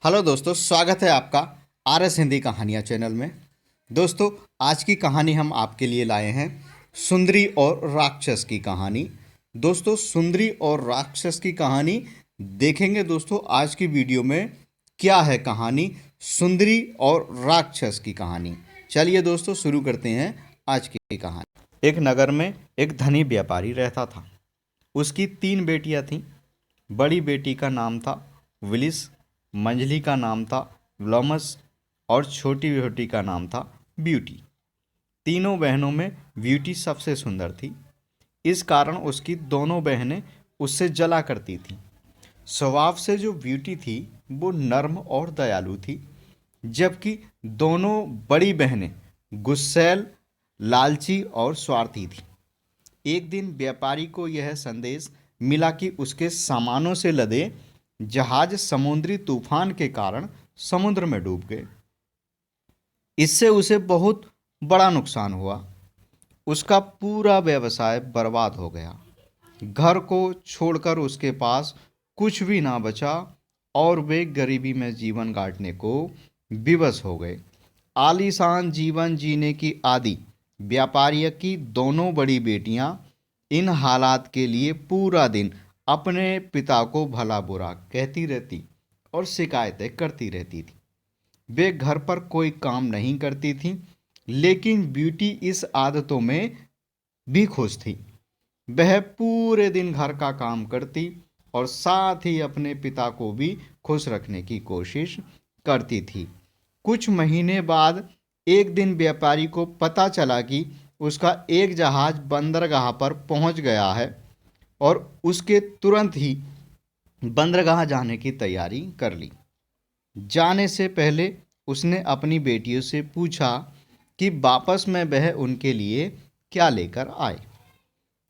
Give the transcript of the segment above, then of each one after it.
Hello दोस्तों, स्वागत है आपका RS हिंदी कहानियाँ चैनल में। दोस्तों, आज की कहानी हम आपके लिए लाए हैं सुंदरी और राक्षस की कहानी। दोस्तों, सुंदरी और राक्षस की कहानी देखेंगे। दोस्तों, आज की वीडियो में क्या है कहानी सुंदरी और राक्षस की कहानी। चलिए दोस्तों, शुरू करते हैं आज की कहानी। एक नगर में एक धनी व्यापारी रहता था। उसकी 3 बेटियां थीं। बड़ी बेटी का नाम था विलिस, मंझली का नाम था व्लमस और छोटी बेटी का नाम था ब्यूटी। तीनों बहनों में ब्यूटी सबसे सुंदर थी। इस कारण उसकी दोनों बहनें उससे जला करती थीं। स्वभाव से जो ब्यूटी थी वो नर्म और दयालु थी, जबकि दोनों बड़ी बहनें गुस्सैल, लालची और स्वार्थी थीं। एक दिन व्यापारी को यह संदेश मिला कि उसके सामानों से लदे जहाज समुद्री तूफान के कारण समुद्र में डूब गए। इससे उसे बहुत बड़ा नुकसान हुआ। उसका पूरा व्यवसाय बर्बाद हो गया। घर को छोड़कर उसके पास कुछ भी ना बचा और वे गरीबी में जीवन काटने को विवश हो गए। आलीशान जीवन जीने की आदि व्यापारी की दोनों बड़ी बेटियां इन हालात के लिए पूरा दिन अपने पिता को भला बुरा कहती रहती और शिकायतें करती रहती थी। वे घर पर कोई काम नहीं करती थीं, लेकिन ब्यूटी इस आदतों में भी खुश थी। वह पूरे दिन घर का काम करती और साथ ही अपने पिता को भी खुश रखने की कोशिश करती थी। कुछ महीने बाद एक दिन व्यापारी को पता चला कि उसका एक जहाज बंदरगाह पर पहुंच गया है और उसके तुरंत ही बंदरगाह जाने की तैयारी कर ली। जाने से पहले उसने अपनी बेटियों से पूछा कि वापस में वह उनके लिए क्या लेकर आए।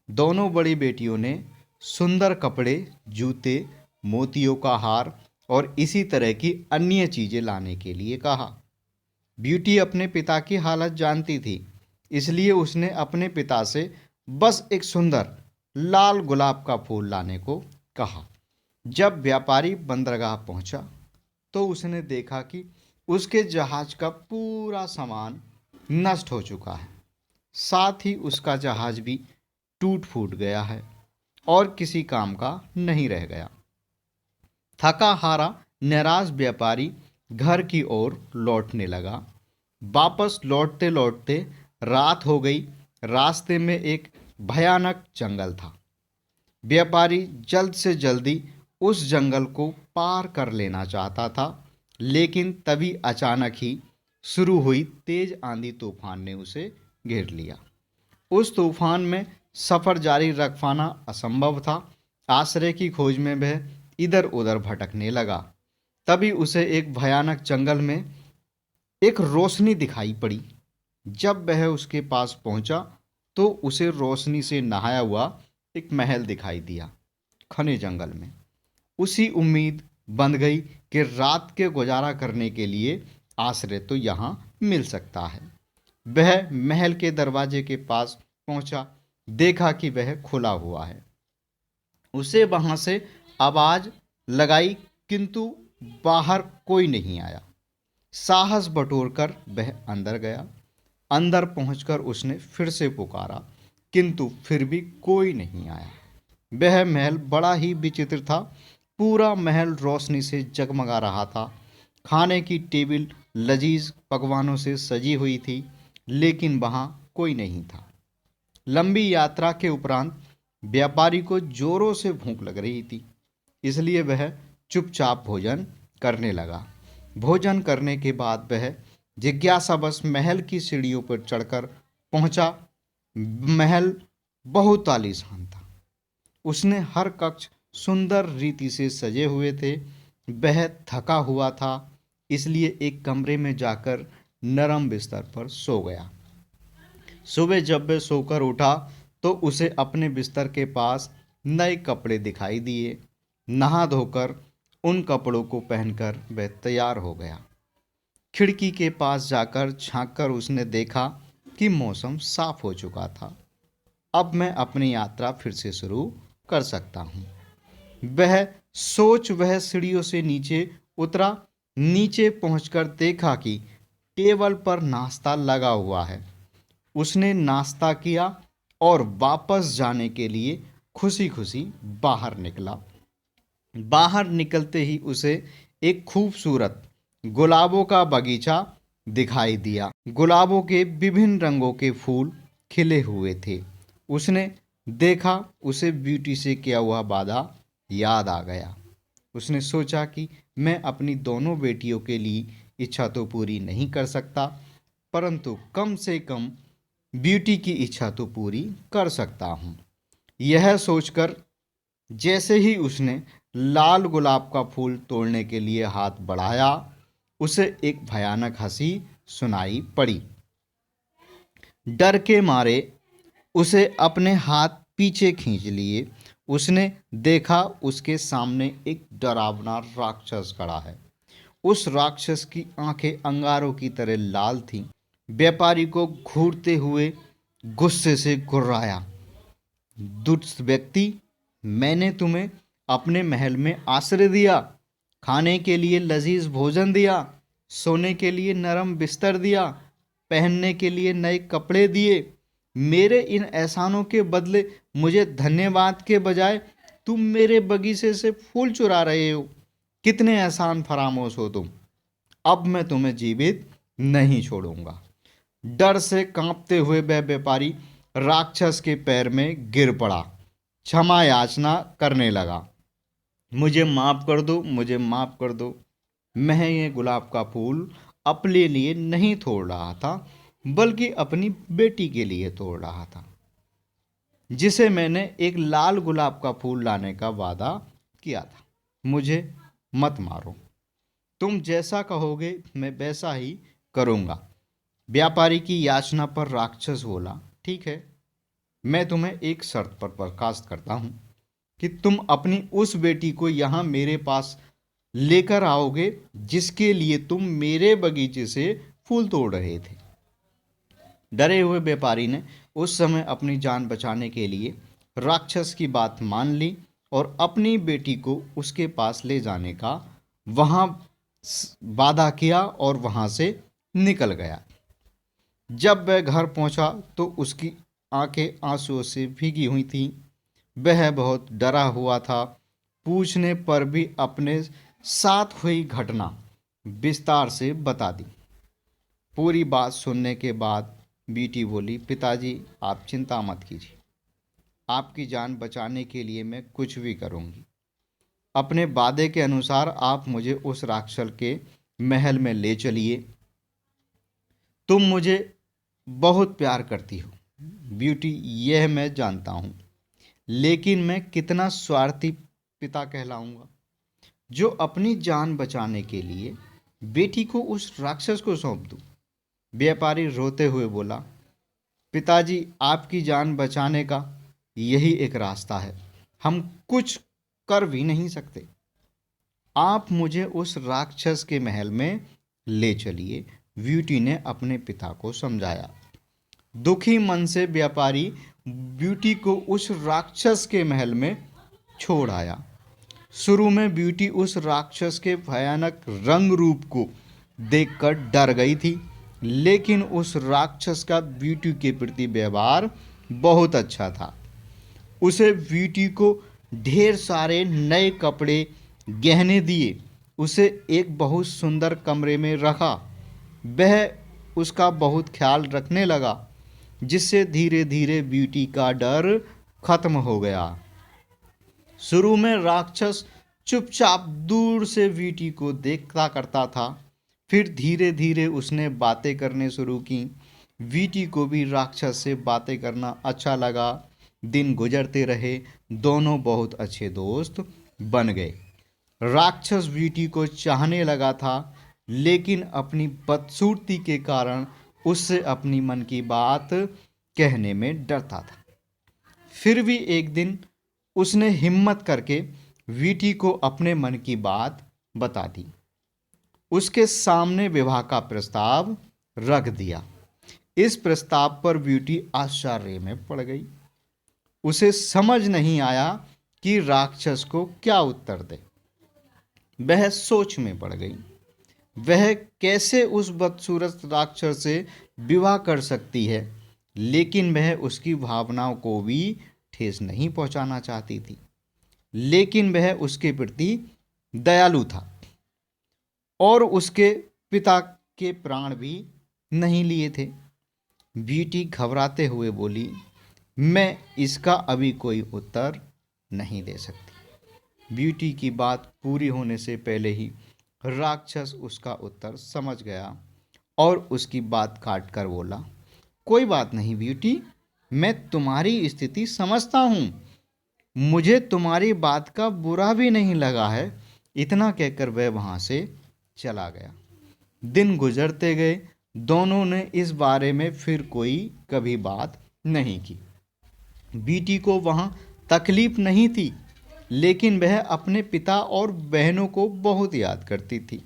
दोनों बड़ी बेटियों ने सुंदर कपड़े, जूते, मोतियों का हार और इसी तरह की अन्य चीज़ें लाने के लिए कहा। ब्यूटी अपने पिता की हालत जानती थी, इसलिए उसने अपने पिता से बस एक सुंदर लाल गुलाब का फूल लाने को कहा। जब व्यापारी बंदरगाह पहुंचा तो उसने देखा कि उसके जहाज का पूरा सामान नष्ट हो चुका है। साथ ही उसका जहाज भी टूट फूट गया है और किसी काम का नहीं रह गया। थका हारा निराश व्यापारी घर की ओर लौटने लगा। वापस लौटते लौटते रात हो गई। रास्ते में एक भयानक जंगल था। व्यापारी जल्द से जल्दी उस जंगल को पार कर लेना चाहता था, लेकिन तभी अचानक ही शुरू हुई तेज आंधी तूफान ने उसे घेर लिया। उस तूफान में सफ़र जारी रख पाना असंभव था। आश्रय की खोज में वह इधर उधर भटकने लगा। तभी उसे एक भयानक जंगल में एक रोशनी दिखाई पड़ी। जब वह उसके पास पहुंचा तो उसे रोशनी से नहाया हुआ एक महल दिखाई दिया। घने जंगल में उसी उम्मीद बंध गई कि रात के गुजारा करने के लिए आश्रय तो यहाँ मिल सकता है। वह महल के दरवाजे के पास पहुंचा, देखा कि वह खुला हुआ है। उसे वहां से आवाज लगाई, किंतु बाहर कोई नहीं आया। साहस बटोरकर वह अंदर गया। अंदर पहुंचकर उसने फिर से पुकारा, किंतु फिर भी कोई नहीं आया। वह महल बड़ा ही विचित्र था। पूरा महल रोशनी से जगमगा रहा था। खाने की टेबल लजीज पकवानों से सजी हुई थी, लेकिन वहाँ कोई नहीं था। लंबी यात्रा के उपरांत व्यापारी को जोरों से भूख लग रही थी, इसलिए वह चुपचाप भोजन करने लगा। भोजन करने के बाद वह जिज्ञासावश महल की सीढ़ियों पर चढ़कर पहुंचा। महल बहुत आलीशान था। उसने हर कक्ष सुंदर रीति से सजे हुए थे। वह थका हुआ था, इसलिए एक कमरे में जाकर नरम बिस्तर पर सो गया। सुबह जब वह सोकर उठा तो उसे अपने बिस्तर के पास नए कपड़े दिखाई दिए। नहा धोकर उन कपड़ों को पहनकर वह तैयार हो गया। खिड़की के पास जाकर झांककर उसने देखा कि मौसम साफ हो चुका था। अब मैं अपनी यात्रा फिर से शुरू कर सकता हूँ। वह सीढ़ियों से नीचे उतरा नीचे पहुंचकर देखा कि टेबल पर नाश्ता लगा हुआ है। उसने नाश्ता किया और वापस जाने के लिए खुशी खुशी बाहर निकला। बाहर निकलते ही उसे एक खूबसूरत गुलाबों का बगीचा दिखाई दिया। गुलाबों के विभिन्न रंगों के फूल खिले हुए थे। उसने देखा, उसे ब्यूटी से किया हुआ वादा याद आ गया। उसने सोचा कि मैं अपनी दोनों बेटियों के लिए इच्छा तो पूरी नहीं कर सकता, परंतु कम से कम ब्यूटी की इच्छा तो पूरी कर सकता हूँ। यह सोचकर जैसे ही उसने लाल गुलाब का फूल तोड़ने के लिए हाथ बढ़ाया, उसे एक भयानक हंसी सुनाई पड़ी। डर के मारे उसे अपने हाथ पीछे खींच लिए। उसने देखा उसके सामने एक डरावना राक्षस खड़ा है। उस राक्षस की आंखें अंगारों की तरह लाल थीं। व्यापारी को घूरते हुए गुस्से से गुर्राया, दुष्ट व्यक्ति, मैंने तुम्हें अपने महल में आश्रय दिया, खाने के लिए लजीज भोजन दिया, सोने के लिए नरम बिस्तर दिया, पहनने के लिए नए कपड़े दिए। मेरे इन एहसानों के बदले मुझे धन्यवाद के बजाय तुम मेरे बगीचे से फूल चुरा रहे हो। कितने एहसान फरामोश हो तुम। अब मैं तुम्हें जीवित नहीं छोड़ूंगा। डर से कांपते हुए वह व्यापारी राक्षस के पैर में गिर पड़ा, क्षमा याचना करने लगा। मुझे माफ़ कर दो, मुझे माफ़ कर दो। मैं ये गुलाब का फूल अपने लिए नहीं तोड़ रहा था, बल्कि अपनी बेटी के लिए तोड़ रहा था, जिसे मैंने एक लाल गुलाब का फूल लाने का वादा किया था। मुझे मत मारो। तुम जैसा कहोगे मैं वैसा ही करूँगा। व्यापारी की याचना पर राक्षस बोला, ठीक है, मैं तुम्हें एक शर्त पर बर्खास्त करता हूँ कि तुम अपनी उस बेटी को यहाँ मेरे पास लेकर आओगे जिसके लिए तुम मेरे बगीचे से फूल तोड़ रहे थे। डरे हुए व्यापारी ने उस समय अपनी जान बचाने के लिए राक्षस की बात मान ली और अपनी बेटी को उसके पास ले जाने का वहाँ वादा किया और वहाँ से निकल गया। जब वह घर पहुँचा तो उसकी आंखें आंसुओं से भीगी हुई थीं। वह बहुत डरा हुआ था। पूछने पर भी अपने साथ हुई घटना विस्तार से बता दी। पूरी बात सुनने के बाद बेटी बोली, पिताजी आप चिंता मत कीजिए, आपकी जान बचाने के लिए मैं कुछ भी करूंगी। अपने वादे के अनुसार आप मुझे उस राक्षस के महल में ले चलिए। तुम मुझे बहुत प्यार करती हो ब्यूटी, यह मैं जानता हूँ, लेकिन मैं कितना स्वार्थी पिता कहलाऊंगा जो अपनी जान बचाने के लिए बेटी को उस राक्षस को सौंप दूं। व्यापारी रोते हुए बोला, पिताजी आपकी जान बचाने का यही एक रास्ता है, हम कुछ कर भी नहीं सकते। आप मुझे उस राक्षस के महल में ले चलिए। ब्यूटी ने अपने पिता को समझाया। दुखी मन से व्यापारी ब्यूटी को उस राक्षस के महल में छोड़ आया। शुरू में ब्यूटी उस राक्षस के भयानक रंग रूप को देखकर डर गई थी, लेकिन उस राक्षस का ब्यूटी के प्रति व्यवहार बहुत अच्छा था। उसे ब्यूटी को ढेर सारे नए कपड़े, गहने दिए, उसे एक बहुत सुंदर कमरे में रखा। वह उसका बहुत ख्याल रखने लगा, जिससे धीरे धीरे ब्यूटी का डर खत्म हो गया। शुरू में राक्षस चुपचाप दूर से ब्यूटी को देखता करता था, फिर धीरे धीरे उसने बातें करने शुरू की। ब्यूटी को भी राक्षस से बातें करना अच्छा लगा। दिन गुजरते रहे, दोनों बहुत अच्छे दोस्त बन गए। राक्षस ब्यूटी को चाहने लगा था, लेकिन अपनी बदसूरती के कारण उससे अपनी मन की बात कहने में डरता था। फिर भी एक दिन उसने हिम्मत करके ब्यूटी को अपने मन की बात बता दी। उसके सामने विवाह का प्रस्ताव रख दिया। इस प्रस्ताव पर ब्यूटी आश्चर्य में पड़ गई। उसे समझ नहीं आया कि राक्षस को क्या उत्तर दे। वह सोच में पड़ गई। वह कैसे उस बदसूरत राक्षस से विवाह कर सकती है, लेकिन वह उसकी भावनाओं को भी ठेस नहीं पहुंचाना चाहती थी। लेकिन वह उसके प्रति दयालु था और उसके पिता के प्राण भी नहीं लिए थे। बीटी घबराते हुए बोली, मैं इसका अभी कोई उत्तर नहीं दे सकती। ब्यूटी की बात पूरी होने से पहले ही राक्षस उसका उत्तर समझ गया और उसकी बात काट कर बोला, कोई बात नहीं ब्यूटी, मैं तुम्हारी स्थिति समझता हूँ, मुझे तुम्हारी बात का बुरा भी नहीं लगा है। इतना कहकर वह वहाँ से चला गया। दिन गुजरते गए, दोनों ने इस बारे में फिर कोई कभी बात नहीं की। बीटी को वहाँ तकलीफ नहीं थी, लेकिन वह अपने पिता और बहनों को बहुत याद करती थी।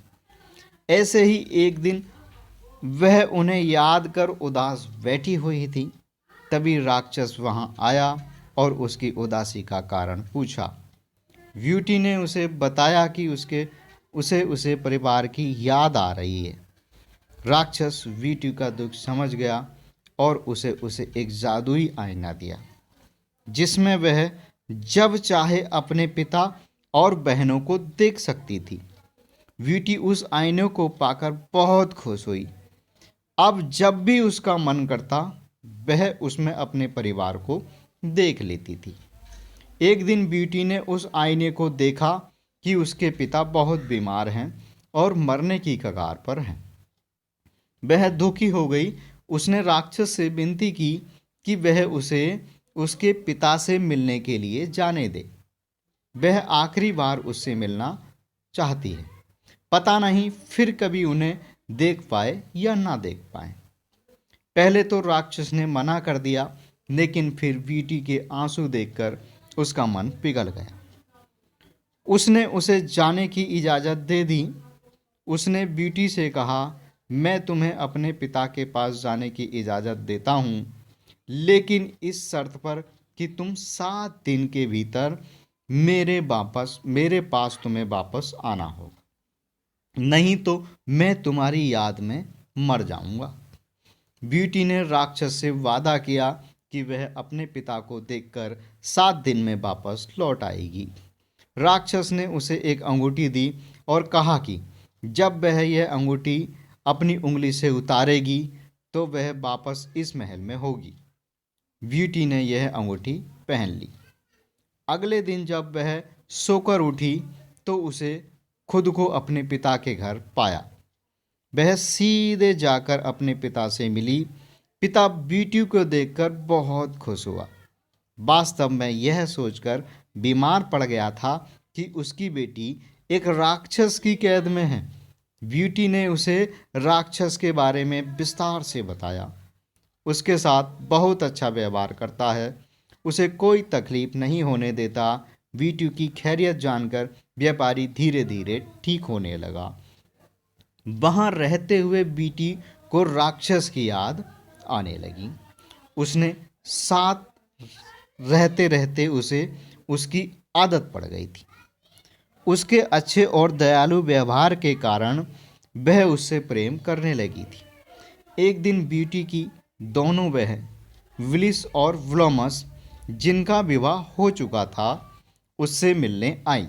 ऐसे ही एक दिन वह उन्हें याद कर उदास बैठी हुई थी। तभी राक्षस वहाँ आया और उसकी उदासी का कारण पूछा। ब्यूटी ने उसे बताया कि उसे परिवार की याद आ रही है। राक्षस ब्यूटी का दुख समझ गया और उसे एक जादुई आईना दिया, जिसमें वह जब चाहे अपने पिता और बहनों को देख सकती थी। ब्यूटी उस आईने को पाकर बहुत खुश हुई। अब जब भी उसका मन करता, वह उसमें अपने परिवार को देख लेती थी। एक दिन ब्यूटी ने उस आईने को देखा कि उसके पिता बहुत बीमार हैं और मरने की कगार पर हैं। वह दुखी हो गई। उसने राक्षस से विनती की कि वह उसे उसके पिता से मिलने के लिए जाने दे। वह आखिरी बार उससे मिलना चाहती है। पता नहीं फिर कभी उन्हें देख पाए या ना देख पाए। पहले तो राक्षस ने मना कर दिया, लेकिन फिर ब्यूटी के आंसू देखकर उसका मन पिघल गया। उसने उसे जाने की इजाज़त दे दी। उसने ब्यूटी से कहा, मैं तुम्हें अपने पिता के पास जाने की इजाज़त देता हूँ, लेकिन इस शर्त पर कि तुम 7 दिन के भीतर मेरे पास तुम्हें वापस आना होगा, नहीं तो मैं तुम्हारी याद में मर जाऊंगा। ब्यूटी ने राक्षस से वादा किया कि वह अपने पिता को देखकर 7 दिन में वापस लौट आएगी। राक्षस ने उसे एक अंगूठी दी और कहा कि जब वह यह अंगूठी अपनी उंगली से उतारेगी तो वह वापस इस महल में होगी। ब्यूटी ने यह अंगूठी पहन ली। अगले दिन जब वह सोकर उठी तो उसे खुद को अपने पिता के घर पाया। वह सीधे जाकर अपने पिता से मिली। पिता ब्यूटी को देखकर बहुत खुश हुआ। वास्तव में यह सोचकर बीमार पड़ गया था कि उसकी बेटी एक राक्षस की कैद में है। ब्यूटी ने उसे राक्षस के बारे में विस्तार से बताया। उसके साथ बहुत अच्छा व्यवहार करता है, उसे कोई तकलीफ नहीं होने देता। ब्यूटी की खैरियत जानकर व्यापारी धीरे धीरे ठीक होने लगा। वहाँ रहते हुए ब्यूटी को राक्षस की याद आने लगी। उसने साथ रहते रहते उसे उसकी आदत पड़ गई थी। उसके अच्छे और दयालु व्यवहार के कारण वह उससे प्रेम करने लगी थी। एक दिन ब्यूटी की दोनों बहन विलिस और व्लोमस, जिनका विवाह हो चुका था, उससे मिलने आई।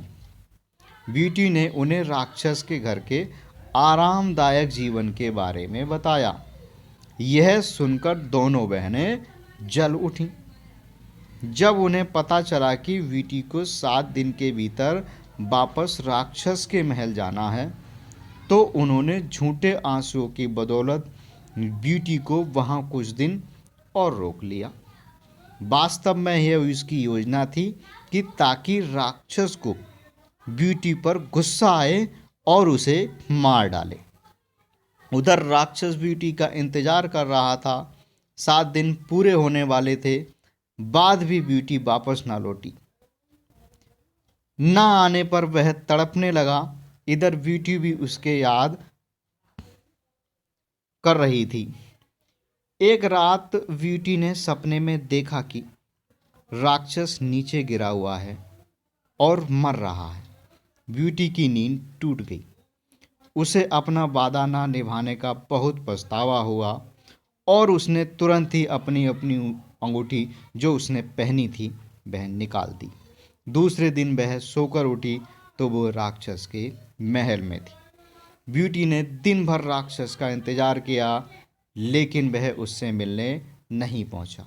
ब्यूटी ने उन्हें राक्षस के घर के आरामदायक जीवन के बारे में बताया। यह सुनकर दोनों बहनें जल उठीं। जब उन्हें पता चला कि ब्यूटी को 7 दिन के भीतर वापस राक्षस के महल जाना है, तो उन्होंने झूठे आंसुओं की बदौलत ब्यूटी को वहाँ कुछ दिन और रोक लिया। वास्तव में यह उसकी योजना थी कि ताकि राक्षस को ब्यूटी पर गुस्सा आए और उसे मार डाले। उधर राक्षस ब्यूटी का इंतजार कर रहा था। 7 दिन पूरे होने वाले थे, बाद भी ब्यूटी वापस ना लौटी। ना आने पर वह तड़पने लगा। इधर ब्यूटी भी उसके याद कर रही थी। एक रात ब्यूटी ने सपने में देखा कि राक्षस नीचे गिरा हुआ है और मर रहा है। ब्यूटी की नींद टूट गई। उसे अपना वादा ना निभाने का बहुत पछतावा हुआ और उसने तुरंत ही अपनी अपनी अंगूठी जो उसने पहनी थी वह निकाल दी। दूसरे दिन वह सोकर उठी तो वो राक्षस के महल में थी। ब्यूटी ने दिन भर राक्षस का इंतजार किया, लेकिन वह उससे मिलने नहीं पहुंचा।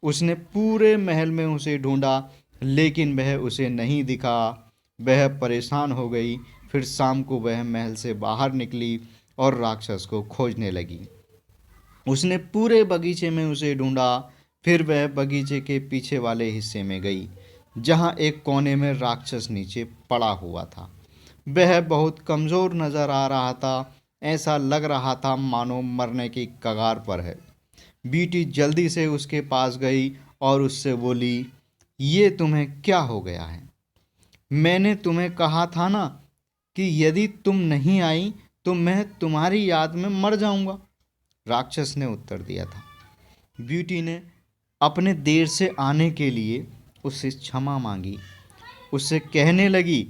उसने पूरे महल में उसे ढूंढा, लेकिन वह उसे नहीं दिखा। वह परेशान हो गई। फिर शाम को वह महल से बाहर निकली और राक्षस को खोजने लगी। उसने पूरे बगीचे में उसे ढूंढा। फिर वह बगीचे के पीछे वाले हिस्से में गई, जहाँ एक कोने में राक्षस नीचे पड़ा हुआ था। वह बहुत कमज़ोर नज़र आ रहा था। ऐसा लग रहा था मानो मरने की कगार पर है। बीटी जल्दी से उसके पास गई और उससे बोली, ये तुम्हें क्या हो गया है? मैंने तुम्हें कहा था ना कि यदि तुम नहीं आई तो मैं तुम्हारी याद में मर जाऊंगा। राक्षस ने उत्तर दिया था। ब्यूटी ने अपने देर से आने के लिए उससे क्षमा मांगी। उससे कहने लगी,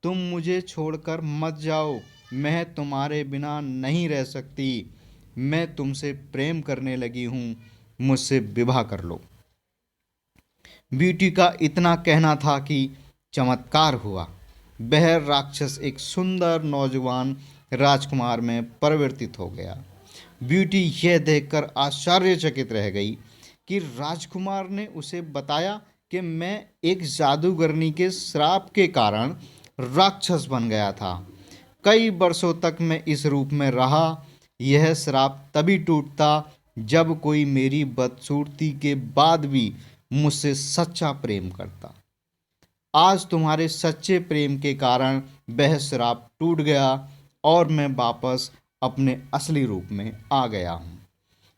तुम मुझे छोड़कर मत जाओ, मैं तुम्हारे बिना नहीं रह सकती। मैं तुमसे प्रेम करने लगी हूँ, मुझसे विवाह कर लो। ब्यूटी का इतना कहना था कि चमत्कार हुआ। वह राक्षस एक सुंदर नौजवान राजकुमार में परिवर्तित हो गया। ब्यूटी यह देखकर आश्चर्यचकित रह गई कि राजकुमार ने उसे बताया कि मैं एक जादूगरनी के श्राप के कारण राक्षस बन गया था। कई वर्षों तक मैं इस रूप में रहा। यह श्राप तभी टूटता जब कोई मेरी बदसूरती के बाद भी मुझसे सच्चा प्रेम करता। आज तुम्हारे सच्चे प्रेम के कारण वह श्राप टूट गया और मैं वापस अपने असली रूप में आ गया हूँ।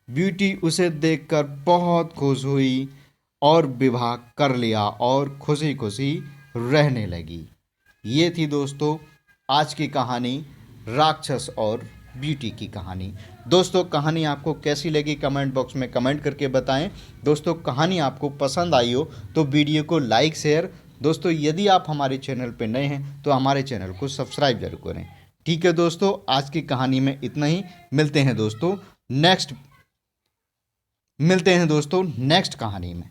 ब्यूटी उसे देखकर बहुत खुश हुई और विवाह कर लिया और खुशी खुशी रहने लगी। ये थी दोस्तों आज की कहानी, राक्षस और ब्यूटी की कहानी। दोस्तों कहानी आपको कैसी लगी कमेंट बॉक्स में कमेंट करके बताएं। दोस्तों कहानी आपको पसंद आई हो तो वीडियो को लाइक शेयर। दोस्तों यदि आप हमारे चैनल पर नए हैं तो हमारे चैनल को सब्सक्राइब जरूर करें। ठीक है दोस्तों, आज की कहानी में इतना ही। मिलते हैं दोस्तों नेक्स्ट कहानी में।